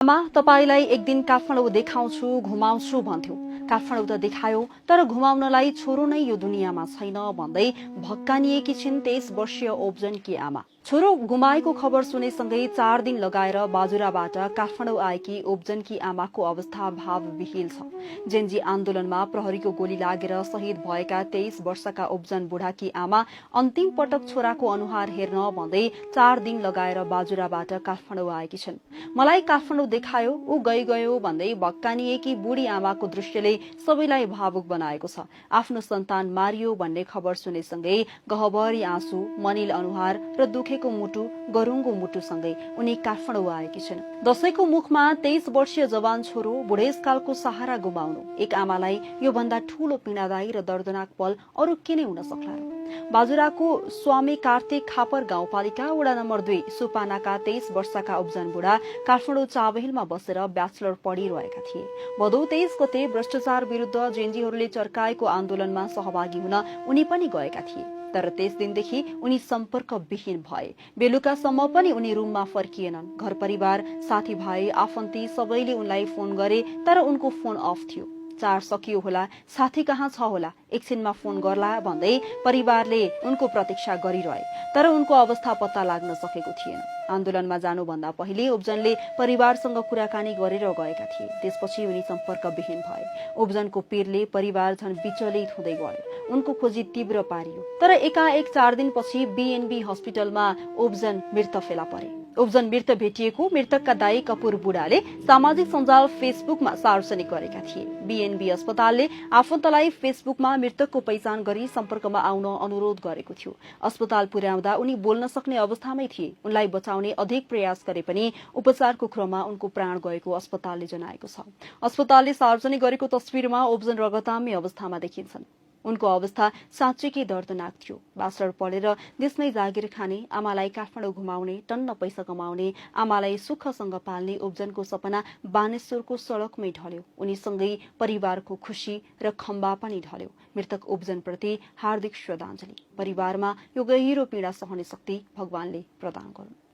आमा तपाईलाई एक दिन काठमाडौँ देखाउँछु घुमाउँछु भन्थ्यौ। काठमाडौँ त देखायो, तर घुमाउनलाई छोरो नै यो दुनियाँमा छैन भन्दै भक्कानिएकी छिन् 23 वर्षीय ओब्जनकी आमा। छोरो गुमाएको खबर सुनेसँगै 4 दिन लगाएर बाजुराबाट काठमाडौँ आएकी ओब्जनकी आमाको अवस्था भावविहील छ। जेन्जी आन्दोलनमा प्रहरीको गोली लागेर शहीद भएका 23 वर्षका ओब्जन बुढाकी आमा अन्तिम पटक छोराको अनुहार हेर्न भन्दै 4 दिन लगाएर बाजुराबाट काठमाडौँ आएकी छिन्। मलाई काठमाडौँ देखायो, ऊ गयो भन्दै भक्कानिएकी बुढी आमाको दृश्यले सबैलाई भावुक बनाएको छ। आफ्नो सन्तान मारियो भन्ने खबर सुनेसँगै गहभरी आँसु, मनिल अनुहार र दुखेको मुटु, गरुङ्गो मुटुसँगै उनी काठमाडौँ आएकी छिन्। दशैंको मुखमा 23 वर्षीय जवान छोरो बुढेसकालको सहारा गुमाउनु एक आमालाई यो भन्दा ठूलो पीड़ादायी र दर्दनाक पल अरू के नै हुन सक्ला र। बाजुराको स्वामी कार्तिक खापर गाउँपालिका वडा नम्बर 2 सुपानाका 23 वर्षका ओब्जन बुढा काठमाडौँ चाबहिलमा बसेर ब्याचलर पढिरहेका थिए। भदौ 23 गते भ्रष्टाचार विरूद्ध जेन्जीहरूले चर्काएको आन्दोलनमा सहभागी हुन उनी पनि गएका थिए। तर त्यस दिनदेखि उनी सम्पर्क विहीन भए। बेलुकासम्म पनि उनी रुममा फर्किएनन्। घर परिवार, साथीभाइ, आफन्ती सबैले उनलाई फोन गरे, तर उनको फोन अफ थियो। चार्ज सकियो होला, साथी कहाँ छ होला, एकछिनमा फोन गर्ला भन्दै परिवारले उनको प्रतीक्षा गरिरहे, तर उनको अवस्था पत्ता लाग्न सकेको थिएन। आन्दोलनमा जानुभन्दा पहिले ओब्जनले परिवारसँग कुराकानी गरेर गएका थिए। त्यसपछि उनी सम्पर्क विहीन भए। ओब्जनको पीरले परिवार झन विचलित हुँदै गयो। उनको खोजी तीव्र पारियो, तर एकाएक 4 दिनपछि बीएनबी हस्पिटलमा ओब्जन मृत फेला परे। ओब्जन मृत भेटिएको मृतकका दाई कपूर बुढाले सामाजिक सञ्जाल फेसबुकमा सार्वजनिक गरेका थिए। बीएनबी अस्पतालले आफन्तलाई फेसबुकमा मृतकको पहिचान गरी सम्पर्कमा आउन अनुरोध गरेको थियो। अस्पताल पुर्याउँदा उनी बोल्न सक्ने अवस्थामै थिए। उनलाई बचाउने अधिक प्रयास गरे पनि उपचारको क्रममा उनको प्राण गएको अस्पतालले जनाएको छ। अस्पतालले सार्वजनिक गरेको तस्विरमा ओब्जन रगताम्य अवस्थामा देखिन्छन्। उनको अवस्था साँच्चैकै दर्दनाक थियो। ब्याचलर पढेर देशमै जागिर खाने, आमालाई काठमाडौँ घुमाउने, टन्न पैसा कमाउने, आमालाई सुखसँग पाल्ने ओब्जनको सपना बानेश्वरको सड़कमै ढल्यो। उनीसँगै परिवारको खुशी र खम्बा पनि ढल्यो। मृतक ओब्जनप्रति हार्दिक श्रद्धाञ्जली। परिवारमा यो गहिरो पीड़ा सहने शक्ति भगवानले प्रदान गरून्।